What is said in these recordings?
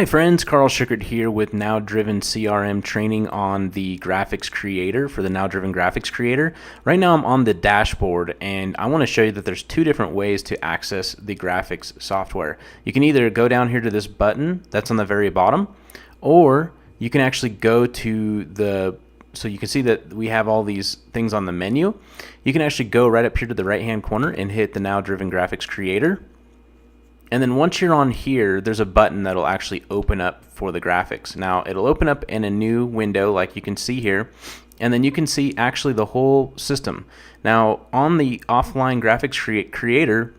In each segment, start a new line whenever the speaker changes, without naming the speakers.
Hi friends, Carl Schickert here with NowDriven CRM training on the graphics creator for the NowDriven graphics creator. Right now I'm on the dashboard and I want to show you that there's two different ways to access the graphics software. You can either go down here to this button that's on the very bottom, or you can actually go to so you can see that we have all these things on the menu. You can actually go right up here to the right hand corner and hit the NowDriven graphics creator. And then once you're on here, there's a button that'll actually open up for the graphics. Now it'll open up in a new window like you can see here, and then you can see actually the whole system. Now on the offline graphics creator,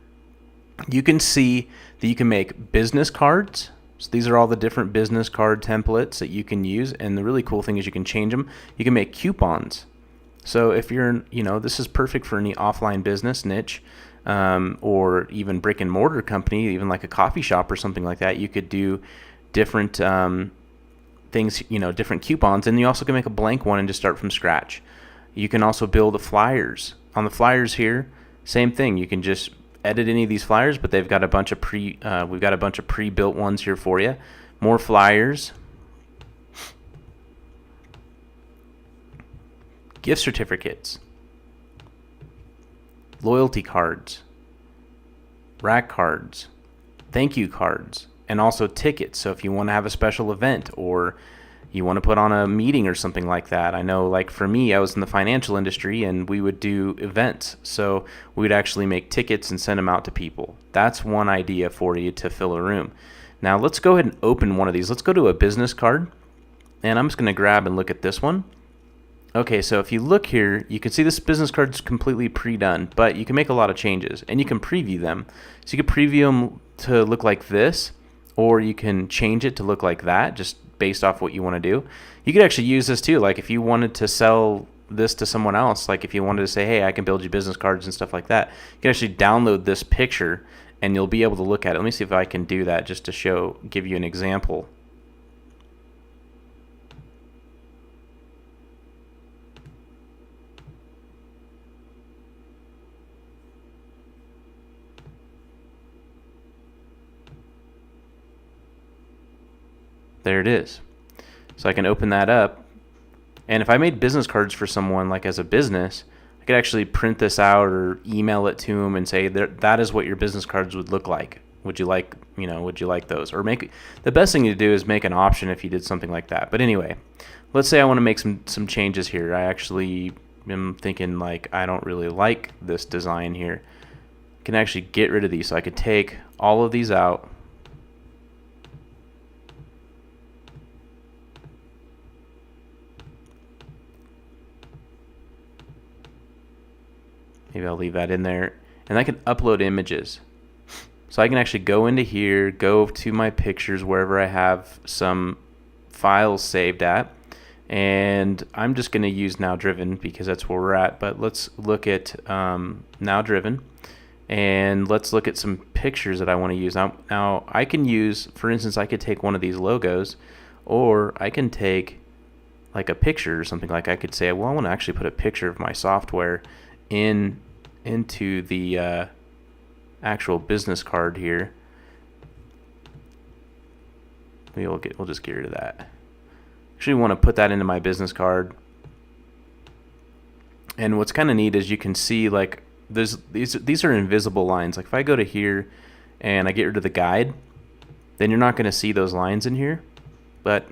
you can see that you can make business cards. So these are all the different business card templates that you can use, and the really cool thing is you can change them. You can make coupons. So if you're, this is perfect for any offline business niche, or even brick and mortar company, even like a coffee shop or something like that. You could do different things, different coupons, and you also can make a blank one and just start from scratch. You can also build flyers. On the flyers here, same thing. You can just edit any of these flyers, but they've got a bunch of we've got a bunch of pre-built ones here for you. More flyers. Gift certificates, loyalty cards, rack cards, thank you cards, and also tickets. So if you want to have a special event or you want to put on a meeting or something like that. I know, like for me, I was in the financial industry and we would do events. So we would actually make tickets and send them out to people. That's one idea for you to fill a room. Now let's go ahead and open one of these. Let's go to a business card, and I'm just going to grab and look at this one. Okay, so if you look here, you can see this business card is completely pre-done, but you can make a lot of changes, and you can preview them. So you can preview them to look like this, or you can change it to look like that, just based off what you want to do. You could actually use this too, like if you wanted to sell this to someone else, like if you wanted to say, hey, I can build you business cards and stuff like that, you can actually download this picture, and you'll be able to look at it. Let me see if I can do that just to give you an example. There it is. So I can open that up, and if I made business cards for someone, like as a business, I could actually print this out or email it to them and say that is what your business cards would look like. Would you like those? Or the best thing to do is make an option if you did something like that. But anyway, let's say I want to make some changes here. I actually am thinking like I don't really like this design here. I can actually get rid of these. So I could take all of these out. Maybe I'll leave that in there, and I can upload images. So I can actually go into here, go to my pictures wherever I have some files saved at, and I'm just going to use NowDriven because that's where we're at. But let's look at NowDriven, and let's look at some pictures that I want to use. Now I can use, for instance, I could take one of these logos, or I can take like a picture or something. Like I could say, well, I want to actually put a picture of my software into the actual business card here. We'll just get rid of that. Actually want to put that into my business card. And what's kind of neat is you can see like these are invisible lines. Like if I go to here and I get rid of the guide, then you're not going to see those lines in here. But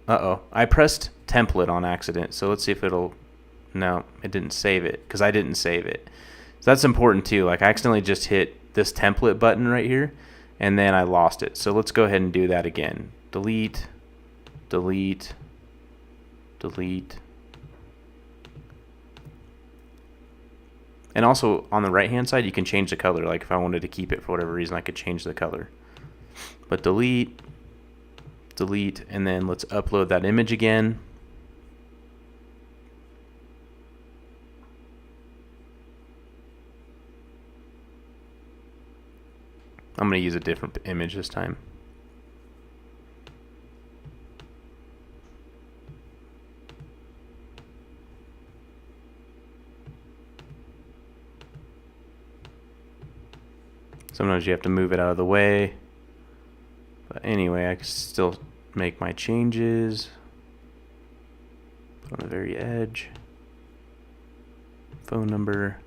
I pressed template on accident. So let's see if it'll. No, it didn't save it because I didn't save it. So that's important too. Like I accidentally just hit this template button right here, and then I lost it. So let's go ahead and do that again. Delete, delete, delete. And also on the right hand side, you can change the color. Like if I wanted to keep it for whatever reason, I could change the color. But delete, delete, and then let's upload that image again. I'm going to use a different image this time. Sometimes you have to move it out of the way. But anyway, I can still make my changes. Put on the very edge. Phone number.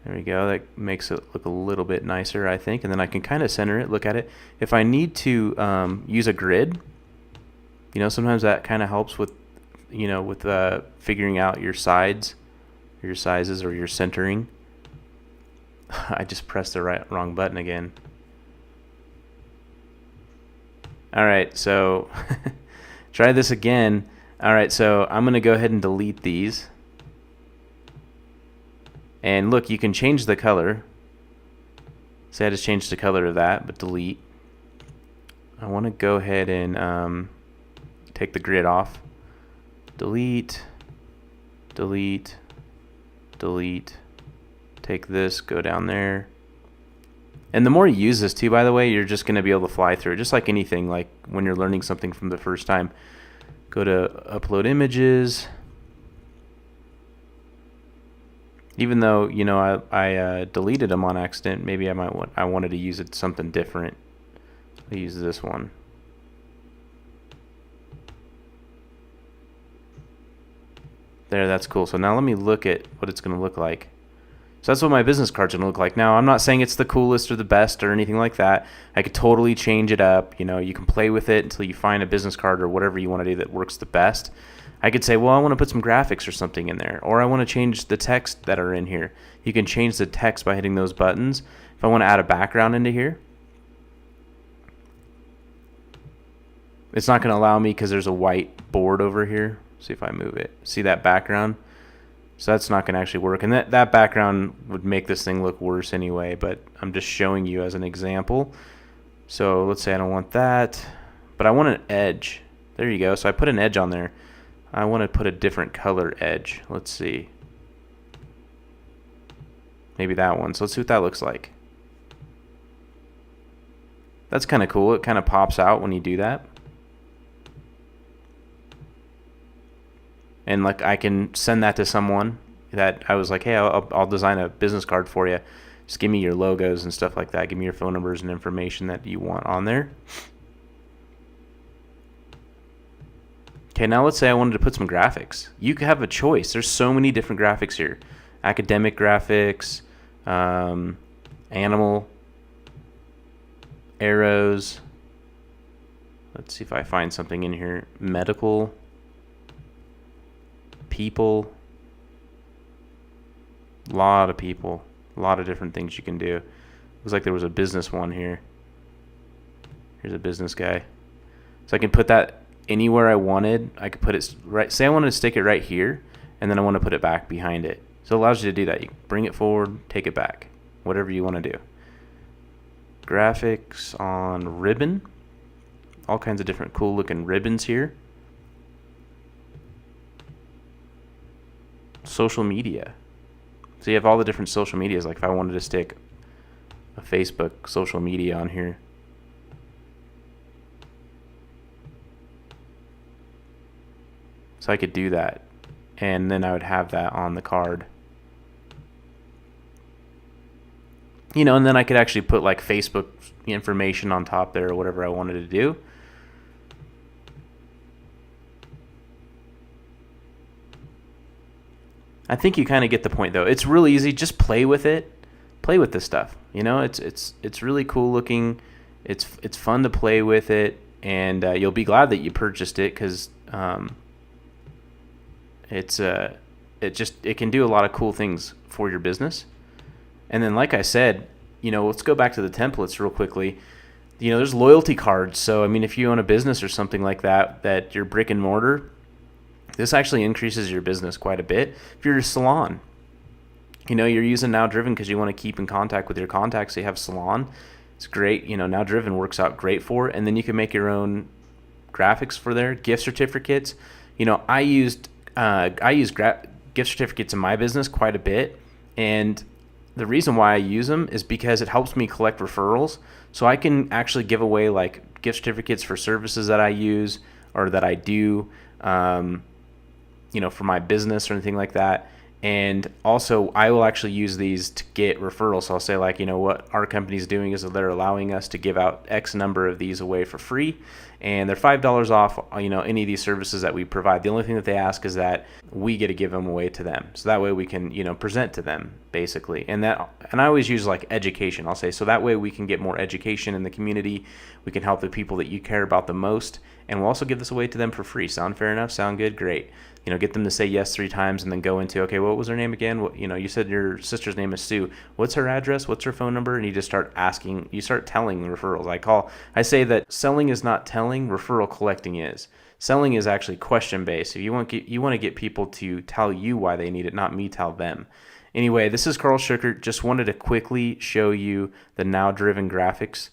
There we go. That makes it look a little bit nicer, I think. And then I can kind of center it, look at it. If I need to use a grid, sometimes that kind of helps with, with figuring out your sides, your sizes, or your centering. I just pressed the wrong button again. All right, so try this again. All right, so I'm going to go ahead and delete these. And look, you can change the color. Say I just changed the color of that, but delete. I want to go ahead and take the grid off. Delete, delete, delete. Take this, go down there. And the more you use this too, by the way, you're just going to be able to fly through it, just like anything, like when you're learning something from the first time. Go to upload images. Even though, I deleted them on accident, maybe I wanted to use it something different. I'll use this one. There, that's cool. So now let me look at what it's going to look like. So that's what my business card's going to look like. Now, I'm not saying it's the coolest or the best or anything like that. I could totally change it up. You can play with it until you find a business card or whatever you want to do that works the best. I could say, well, I want to put some graphics or something in there, or I want to change the text that are in here. You can change the text by hitting those buttons. If I want to add a background into here, it's not going to allow me because there's a white board over here. See if I move it. See that background? So that's not going to actually work. And that background would make this thing look worse anyway, but I'm just showing you as an example. So let's say I don't want that, but I want an edge. There you go. So I put an edge on there. I want to put a different color edge. Let's see. Maybe that one. So let's see what that looks like. That's kind of cool. It kind of pops out when you do that. And like I can send that to someone that I was like, hey, I'll design a business card for you. Just give me your logos and stuff like that. Give me your phone numbers and information that you want on there. Okay, now let's say I wanted to put some graphics. You could have a choice. There's so many different graphics here. Academic graphics, animal, arrows. Let's see if I find something in here. Medical, people, a lot of people, a lot of different things you can do. Looks like there was a business one here. Here's a business guy. So I can put that anywhere I wanted. I could put it right. Say I wanted to stick it right here, and then I want to put it back behind it. So it allows you to do that. You bring it forward, take it back, whatever you want to do. Graphics on ribbon. All kinds of different cool looking ribbons here. Social media. So you have all the different social medias. Like if I wanted to stick a Facebook social media on here. So I could do that, and then I would have that on the card. And then I could actually put like Facebook information on top there or whatever I wanted to do. I think you kind of get the point though. It's really easy. Just play with it. Play with this stuff. It's really cool looking. It's fun to play with it, and you'll be glad that you purchased it because it can do a lot of cool things for your business. And then like I said, let's go back to the templates real quickly. There's loyalty cards. So I mean, if you own a business or something like that you're brick and mortar, this actually increases your business quite a bit. If you're a salon, you're using NowDriven because you want to keep in contact with your contacts. So you have salon. It's great. NowDriven works out great for it. And then you can make your own graphics for their gift certificates. I use gift certificates in my business quite a bit, and the reason why I use them is because it helps me collect referrals. So I can actually give away like gift certificates for services that I use or that I do, for my business or anything like that. And also, I will actually use these to get referrals. So I'll say, like, you know, what our company's doing is that they're allowing us to give out X number of these away for free, and they're $5 off, you know, any of these services that we provide. The only thing that they ask is that we get to give them away to them. So that way we can, you know, present to them basically. And I always use like education. I'll say, so that way we can get more education in the community. We can help the people that you care about the most, and we'll also give this away to them for free. Sound fair enough? Sound good? Great. You know, get them to say yes 3 times and then go into, okay, what was her name again? What, you know, you said your sister's name is Sue. What's her address? What's her phone number? And you just start asking, you start telling referrals. I say that selling is not telling, referral collecting is. Selling is actually question based. If you want to get people to tell you why they need it, not me tell them. Anyway, this is Carl Schuckert. Just wanted to quickly show you the NowDriven graphics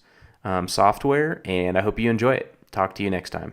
software, and I hope you enjoy it. Talk to you next time.